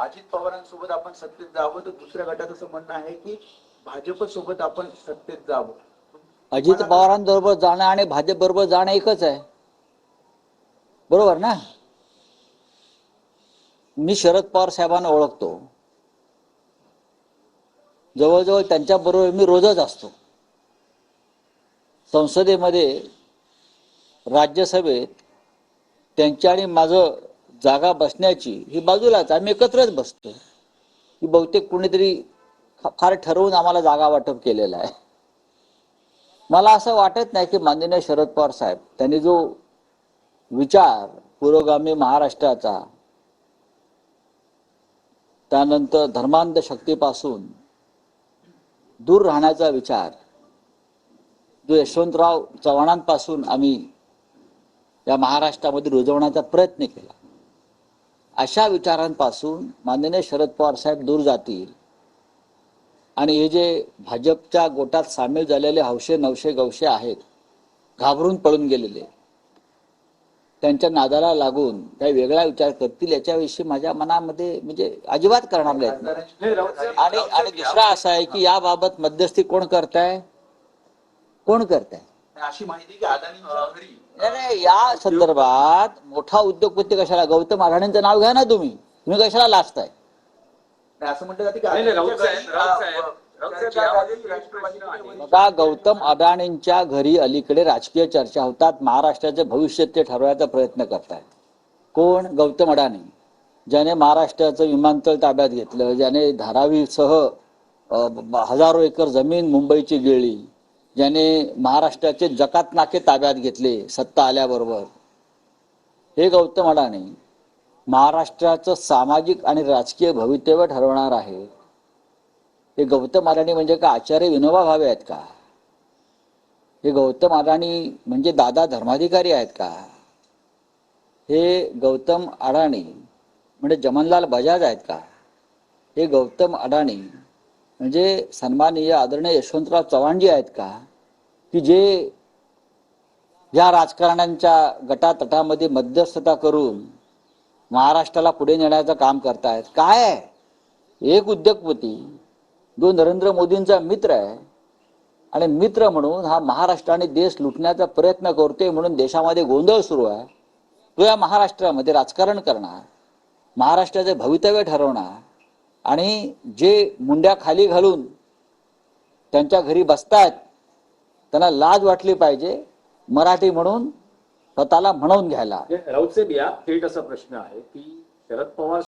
अजित पवारांसोबत आपण सत्तेत जावं, तर दुसऱ्या गटाचं असं म्हणणं आहे की भाजप सोबत आपण सत्तेत जावं. अजित पवारांबरोबर जाणं आणि भाजप बरोबर जाणं एकच आहे, बरोबर ना? मी शरद पवार साहेबांना ओळखतो, जवळजवळ त्यांच्या बरोबर मी रोजच असतो. संसदेमध्ये, राज्यसभेत त्यांच्या आणि माझं जागा बसण्याची ही बाजूलाच, आम्ही एकत्रच बसतो. ही बहुतेक कुणीतरी फार ठरवून आम्हाला जागा वाटप केलेलं आहे. मला असं वाटत नाही की माननीय शरद पवार साहेब त्यांनी जो विचार पुरोगामी महाराष्ट्राचा, त्यानंतर धर्मांध शक्तीपासून दूर राहण्याचा विचार जो यशवंतराव चव्हाणांपासून आम्ही या महाराष्ट्रामध्ये रुजवण्याचा प्रयत्न केला, अशा विचारांपासून माननीय शरद पवार साहेब दूर जातील आणि हे जे भाजपच्या गोटात सामील झालेले हौशे नवशे गवशे आहेत, घाबरून पळून गेलेले, त्यांच्या नादाला लागून काही वेगळा विचार करतील याच्याविषयी माझ्या मनामध्ये म्हणजे अजिबात करणार नाही. आणि दुसरा असा आहे की याबाबत मध्यस्थी कोण करताय, कोण करताय अशी माहिती की अदानींच्या घरी नाही, या संदर्भात मोठा उद्योगपती कशाला, गौतम अडाणींचं नाव घ्या ना तुम्ही, तुम्ही कशाला लाजताय? असं म्हटलं जाते की बघा, गौतम अडाणींच्या घरी अलीकडे राजकीय चर्चा होतात, महाराष्ट्राचे भविष्य ते ठरवायचा प्रयत्न करतायत. कोण? गौतम अडाणी, ज्याने महाराष्ट्राचं विमानतळ ताब्यात घेतलं, ज्याने धारावीसह हजारो एकर जमीन मुंबईची गिळली, ज्याने महाराष्ट्राचे जकात नाके ताब्यात घेतले सत्ता आल्याबरोबर, हे गौतम अडाणी महाराष्ट्राचं सामाजिक आणि राजकीय भवितव्य ठरवणार आहे. हे गौतम अडाणी म्हणजे का आचार्य विनोबा भावे आहेत का? हे गौतम अडाणी म्हणजे दादा धर्माधिकारी आहेत का? हे गौतम अडाणी म्हणजे जमनलाल बजाज आहेत का? हे गौतम अडाणी म्हणजे सन्माननीय आदरणीय यशवंतराव चव्हाणजी आहेत का, की जे या राजकारण्यांच्या गटातटामध्ये मध्यस्थता करून महाराष्ट्राला पुढे नेण्याचं काम करतायत? काय आहे? एक उद्योगपती जो नरेंद्र मोदींचा मित्र आहे आणि मित्र म्हणून हा महाराष्ट्र आणि देश लुटण्याचा प्रयत्न करतोय म्हणून देशामध्ये गोंधळ सुरू आहे, तो या महाराष्ट्रामध्ये राजकारण करणार, महाराष्ट्राचे भवितव्य ठरवणार, आणि जे मुंड्या खाली घालून त्यांच्या घरी बसतायत त्यांना लाज वाटली पाहिजे मराठी म्हणून स्वतःला म्हणवून घ्यायला. राऊत साहेब, या थेट असा प्रश्न आहे की शरद पवार